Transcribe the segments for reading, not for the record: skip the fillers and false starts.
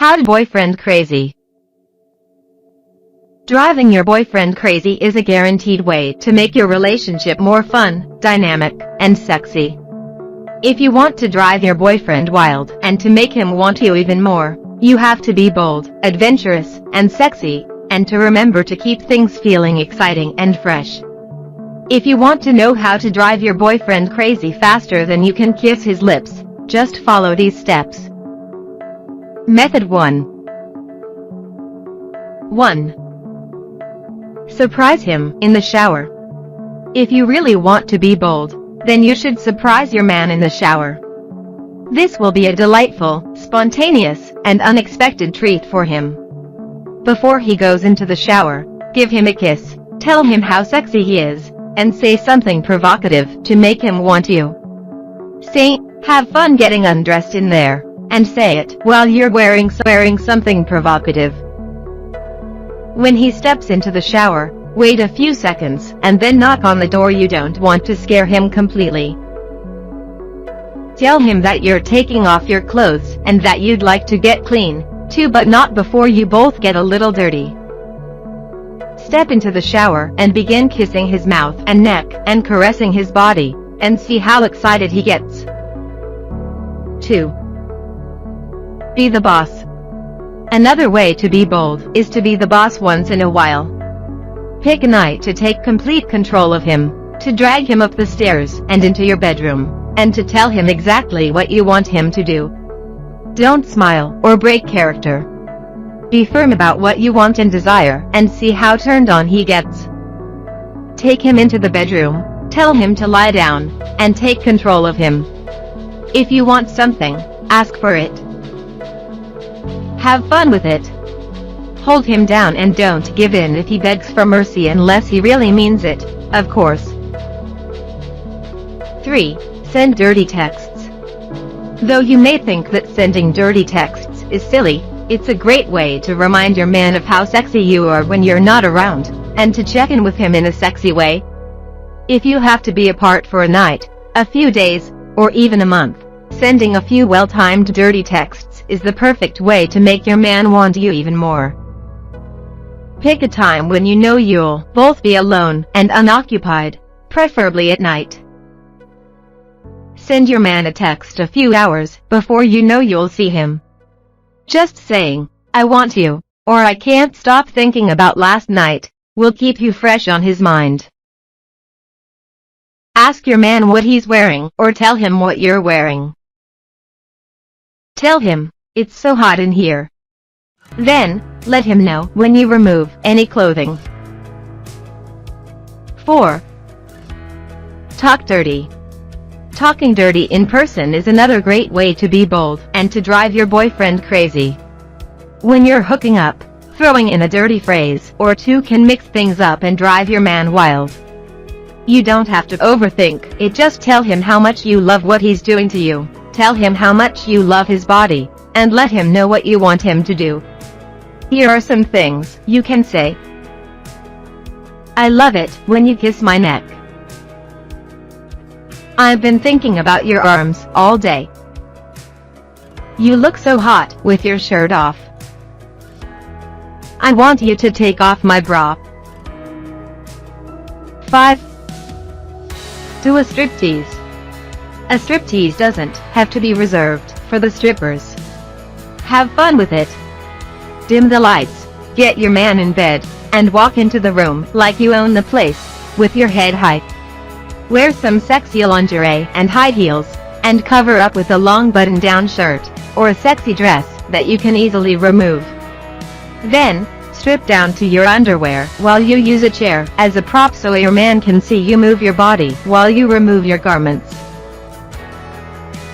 How to boyfriend crazy. Driving your boyfriend crazy is a guaranteed way to make your relationship more fun, dynamic, and sexy. If you want to drive your boyfriend wild and to make him want you even more, you have to be bold, adventurous, and sexy, and to remember to keep things feeling exciting and fresh. If you want to know how to drive your boyfriend crazy faster than you can kiss his lips, just follow these steps. Method 1. 1. Surprise him in the shower. If you really want to be bold, then you should surprise your man in the shower. This will be a delightful, spontaneous, and unexpected treat for him. Before he goes into the shower, give him a kiss, tell him how sexy he is, and say something provocative to make him want you. Say, "Have fun getting undressed in there," and say it while you're wearing something provocative. When he steps into the shower, wait a few seconds and then knock on the door. You don't want to scare him completely. Tell him that you're taking off your clothes and that you'd like to get clean, too, but not before you both get a little dirty. Step into the shower and begin kissing his mouth and neck and caressing his body, and see how excited he gets. 2. Be the boss. Another way to be bold is to be the boss once in a while. Pick a night to take complete control of him, to drag him up the stairs and into your bedroom, and to tell him exactly what you want him to do. Don't smile or break character. Be firm about what you want and desire, and see how turned on he gets. Take him into the bedroom, tell him to lie down, and take control of him. If you want something, ask for it. Have fun with it. Hold him down and don't give in if he begs for mercy unless he really means it, of course. 3. Send dirty texts. Though you may think that sending dirty texts is silly, it's a great way to remind your man of how sexy you are when you're not around, and to check in with him in a sexy way. If you have to be apart for a night, a few days, or even a month, sending a few well-timed dirty texts is the perfect way to make your man want you even more. Pick a time when you know you'll both be alone and unoccupied, preferably at night. Send your man a text a few hours before you know you'll see him. Just saying, "I want you," or "I can't stop thinking about last night," will keep you fresh on his mind. Ask your man what he's wearing, or tell him what you're wearing. Tell him, "It's so hot in here." Then, let him know when you remove any clothing. 4. Talk dirty. Talking dirty in person is another great way to be bold and to drive your boyfriend crazy. When you're hooking up, throwing in a dirty phrase or two can mix things up and drive your man wild. You don't have to overthink it, just tell him how much you love what he's doing to you, tell him how much you love his body, and let him know what you want him to do. Here are some things you can say. "I love it when you kiss my neck. I've been thinking about your arms all day. You look so hot with your shirt off. I want you to take off my bra." 5. Do a striptease. A striptease doesn't have to be reserved for the strippers. Have fun with it. Dim the lights, get your man in bed, and walk into the room like you own the place, with your head high. Wear some sexy lingerie and high heels, and cover up with a long button-down shirt, or a sexy dress that you can easily remove. Then, strip down to your underwear while you use a chair as a prop so your man can see you move your body while you remove your garments.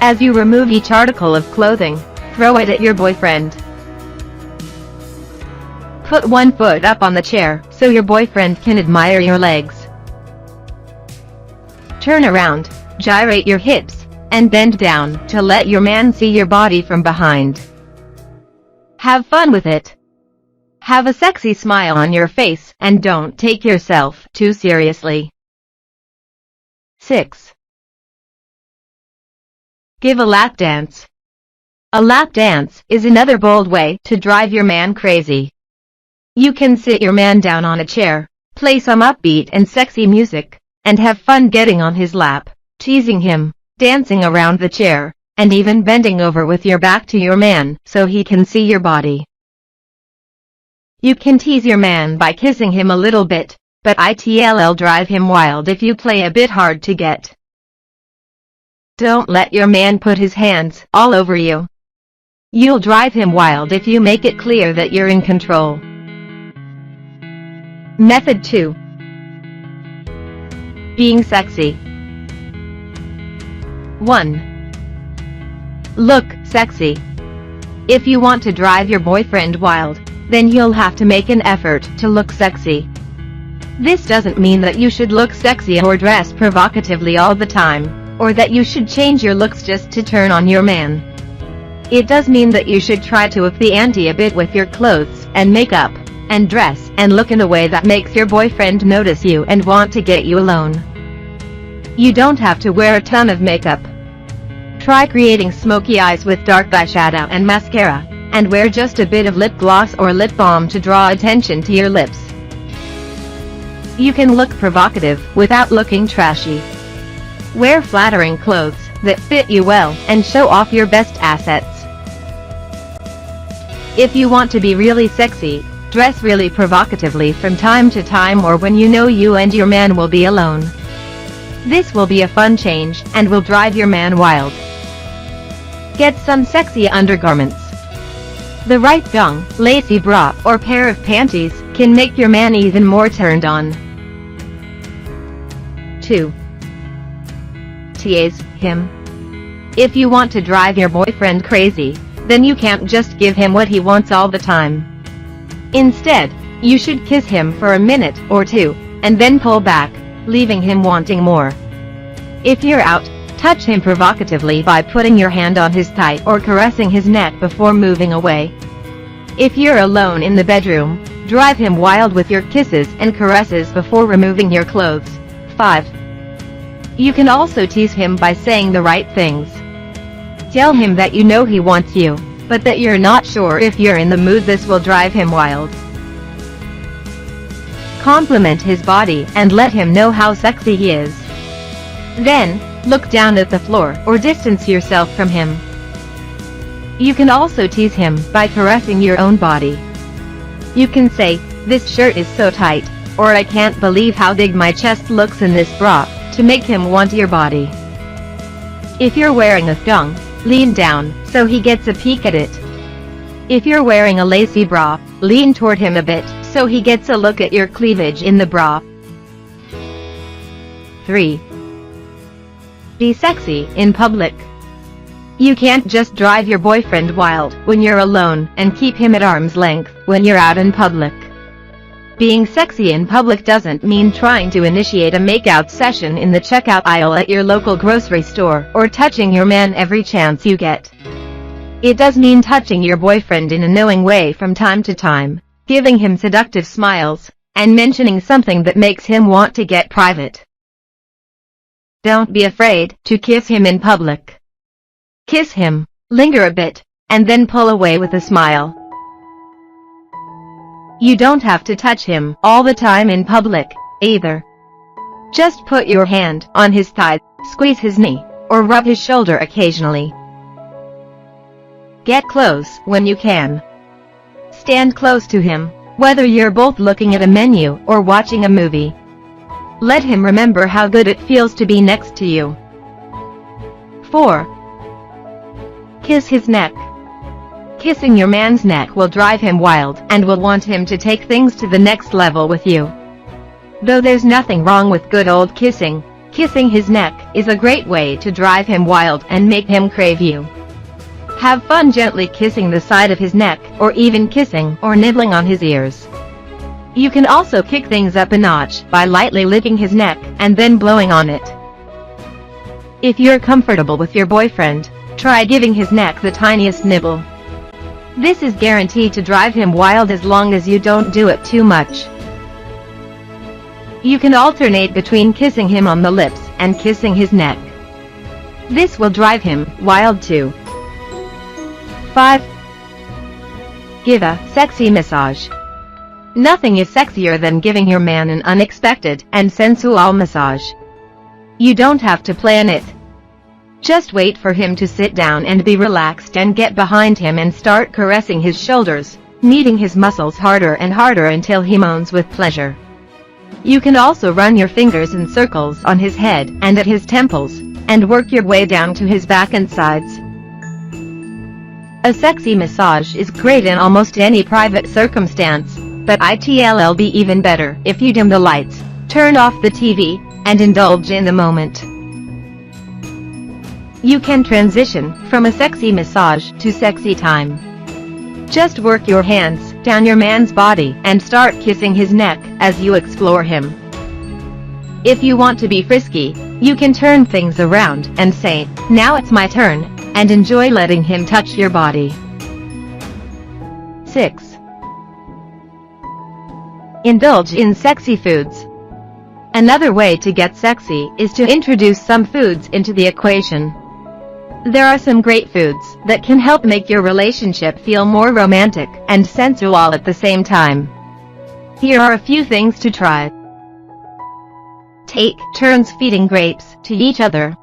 As you remove each article of clothing, throw it at your boyfriend. Put one foot up on the chair so your boyfriend can admire your legs. Turn around, gyrate your hips, and bend down to let your man see your body from behind. Have fun with it. Have a sexy smile on your face and don't take yourself too seriously. 6. Give a lap dance. A lap dance is another bold way to drive your man crazy. You can sit your man down on a chair, play some upbeat and sexy music, and have fun getting on his lap, teasing him, dancing around the chair, and even bending over with your back to your man so he can see your body. You can tease your man by kissing him a little bit, but it'll drive him wild if you play a bit hard to get. Don't let your man put his hands all over you. You'll drive him wild if you make it clear that you're in control. Method 2. Being sexy. 1. Look sexy. If you want to drive your boyfriend wild, then you'll have to make an effort to look sexy. This doesn't mean that you should look sexy or dress provocatively all the time, or that you should change your looks just to turn on your man. It does mean that you should try to up the ante a bit with your clothes and makeup, and dress and look in a way that makes your boyfriend notice you and want to get you alone. You don't have to wear a ton of makeup. Try creating smoky eyes with dark eyeshadow and mascara, and wear just a bit of lip gloss or lip balm to draw attention to your lips. You can look provocative without looking trashy. Wear flattering clothes that fit you well and show off your best assets. If you want to be really sexy, dress really provocatively from time to time or when you know you and your man will be alone. This will be a fun change and will drive your man wild. Get some sexy undergarments. The right thong, lacy bra, or pair of panties can make your man even more turned on. 2. Tease him. If you want to drive your boyfriend crazy, then you can't just give him what he wants all the time. Instead, you should kiss him for a minute or two, and then pull back, leaving him wanting more. If you're out, touch him provocatively by putting your hand on his thigh or caressing his neck before moving away. If you're alone in the bedroom, drive him wild with your kisses and caresses before removing your clothes. 5. You can also tease him by saying the right things. Tell him that you know he wants you, but that you're not sure if you're in the mood. This will drive him wild. Compliment his body and let him know how sexy he is. Then, look down at the floor or distance yourself from him. You can also tease him by caressing your own body. You can say, "This shirt is so tight," or "I can't believe how big my chest looks in this bra," to make him want your body. If you're wearing a thong, lean down so he gets a peek at it. If you're wearing a lacy bra, lean toward him a bit so he gets a look at your cleavage in the bra. 3. Be sexy in public. You can't just drive your boyfriend wild when you're alone and keep him at arm's length when you're out in public. Being sexy in public doesn't mean trying to initiate a makeout session in the checkout aisle at your local grocery store or touching your man every chance you get. It does mean touching your boyfriend in a knowing way from time to time, giving him seductive smiles, and mentioning something that makes him want to get private. Don't be afraid to kiss him in public. Kiss him, linger a bit, and then pull away with a smile. You don't have to touch him all the time in public, either. Just put your hand on his thigh, squeeze his knee, or rub his shoulder occasionally. Get close when you can. Stand close to him, whether you're both looking at a menu or watching a movie. Let him remember how good it feels to be next to you. 4. Kiss his neck. Kissing your man's neck will drive him wild and will want him to take things to the next level with you. Though there's nothing wrong with good old kissing, kissing his neck is a great way to drive him wild and make him crave you. Have fun gently kissing the side of his neck or even kissing or nibbling on his ears. You can also kick things up a notch by lightly licking his neck and then blowing on it. If you're comfortable with your boyfriend, try giving his neck the tiniest nibble. This is guaranteed to drive him wild as long as you don't do it too much. You can alternate between kissing him on the lips and kissing his neck. This will drive him wild too. 5. Give a sexy massage. Nothing is sexier than giving your man an unexpected and sensual massage. You don't have to plan it. Just wait for him to sit down and be relaxed, and get behind him and start caressing his shoulders, kneading his muscles harder and harder until he moans with pleasure. You can also run your fingers in circles on his head and at his temples, and work your way down to his back and sides. A sexy massage is great in almost any private circumstance, but it'll be even better if you dim the lights, turn off the TV, and indulge in the moment. You can transition from a sexy massage to sexy time. Just work your hands down your man's body and start kissing his neck as you explore him. If you want to be frisky, you can turn things around and say, "Now it's my turn," and enjoy letting him touch your body. 6. Indulge in sexy foods. Another way to get sexy is to introduce some foods into the equation. There are some great foods that can help make your relationship feel more romantic and sensual at the same time. Here are a few things to try. Take turns feeding grapes to each other.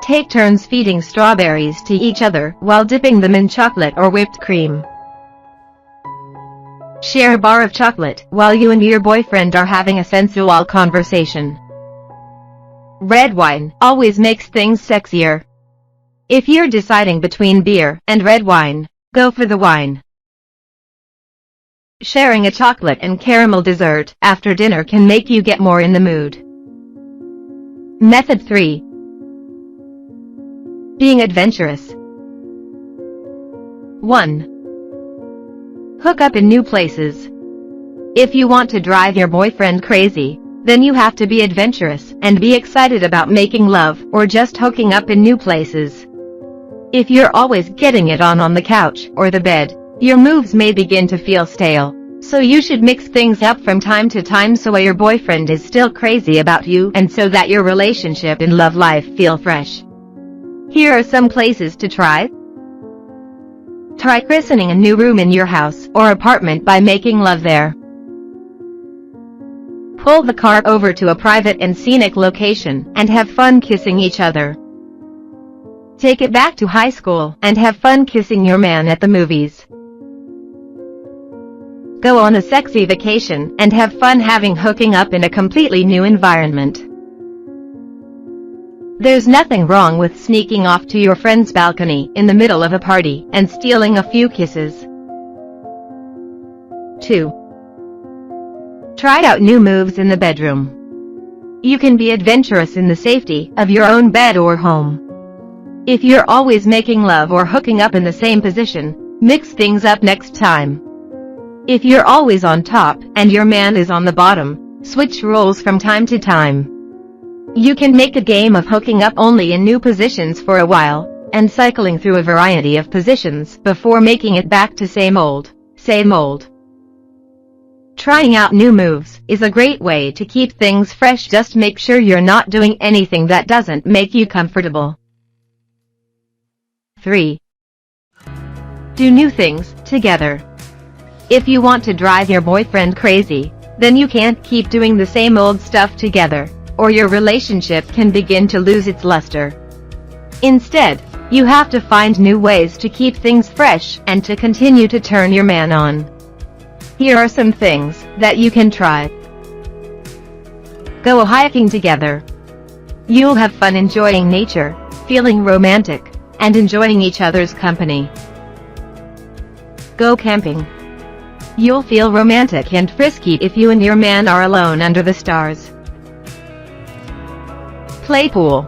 Take turns feeding strawberries to each other while dipping them in chocolate or whipped cream. Share a bar of chocolate while you and your boyfriend are having a sensual conversation. Red wine always makes things sexier. If you're deciding between beer and red wine, go for the wine. Sharing a chocolate and caramel dessert after dinner can make you get more in the mood. Method 3. Being adventurous. 1. Hook up in new places. If you want to drive your boyfriend crazy, then you have to be adventurous and be excited about making love or just hooking up in new places. If you're always getting it on the couch or the bed, your moves may begin to feel stale. So you should mix things up from time to time so your boyfriend is still crazy about you, and so that your relationship and love life feel fresh. Here are some places to try. Try christening a new room in your house or apartment by making love there. Pull the car over to a private and scenic location and have fun kissing each other. Take it back to high school and have fun kissing your man at the movies. Go on a sexy vacation and have fun hooking up in a completely new environment. There's nothing wrong with sneaking off to your friend's balcony in the middle of a party and stealing a few kisses. 2. Try out new moves in the bedroom. You can be adventurous in the safety of your own bed or home. If you're always making love or hooking up in the same position, mix things up next time. If you're always on top and your man is on the bottom, switch roles from time to time. You can make a game of hooking up only in new positions for a while, and cycling through a variety of positions before making it back to same old, same old. Trying out new moves is a great way to keep things fresh. Just make sure you're not doing anything that doesn't make you comfortable. 3. Do new things together. If you want to drive your boyfriend crazy, then you can't keep doing the same old stuff together, or your relationship can begin to lose its luster. Instead, you have to find new ways to keep things fresh and to continue to turn your man on. Here are some things that you can try. Go hiking together. You'll have fun enjoying nature, feeling romantic, and enjoying each other's company. Go camping. You'll feel romantic and frisky if you and your man are alone under the stars. Play pool.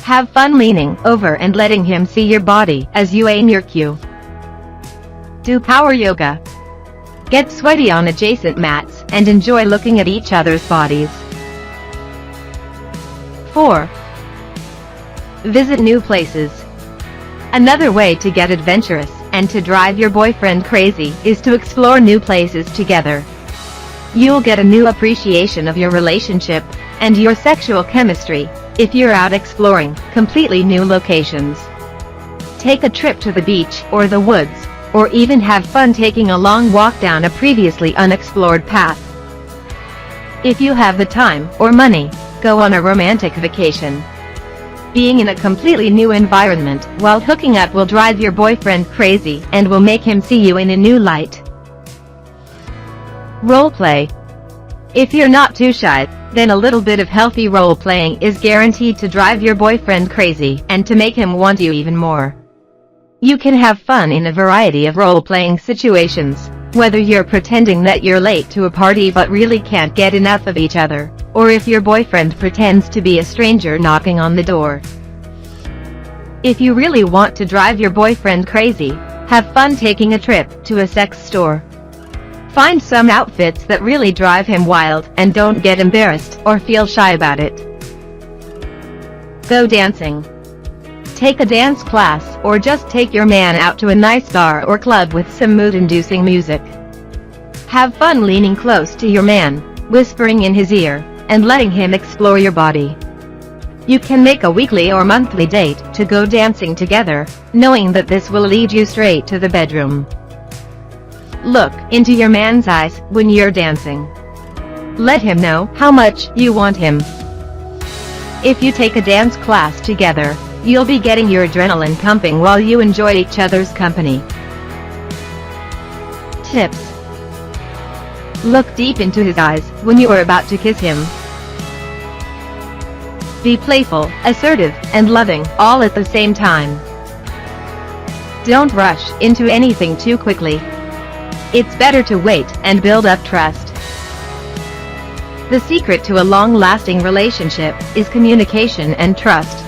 Have fun leaning over and letting him see your body as you aim your cue. Do power yoga. Get sweaty on adjacent mats and enjoy looking at each other's bodies. 4. Visit new places. Another way to get adventurous and to drive your boyfriend crazy is to explore new places together. You'll get a new appreciation of your relationship and your sexual chemistry if you're out exploring completely new locations. Take a trip to the beach or the woods, or even have fun taking a long walk down a previously unexplored path. If you have the time or money, go on a romantic vacation. Being in a completely new environment while hooking up will drive your boyfriend crazy and will make him see you in a new light. Role play. If you're not too shy, then a little bit of healthy role playing is guaranteed to drive your boyfriend crazy and to make him want you even more. You can have fun in a variety of role-playing situations, whether you're pretending that you're late to a party but really can't get enough of each other, or if your boyfriend pretends to be a stranger knocking on the door. If you really want to drive your boyfriend crazy, have fun taking a trip to a sex store. Find some outfits that really drive him wild and don't get embarrassed or feel shy about it. Go dancing. Take a dance class or just take your man out to a nice bar or club with some mood-inducing music. Have fun leaning close to your man, whispering in his ear, and letting him explore your body. You can make a weekly or monthly date to go dancing together, knowing that this will lead you straight to the bedroom. Look into your man's eyes when you're dancing. Let him know how much you want him. If you take a dance class together, you'll be getting your adrenaline pumping while you enjoy each other's company. Tips. Look deep into his eyes when you are about to kiss him. Be playful, assertive, and loving, all at the same time. Don't rush into anything too quickly. It's better to wait and build up trust. The secret to a long-lasting relationship is communication and trust.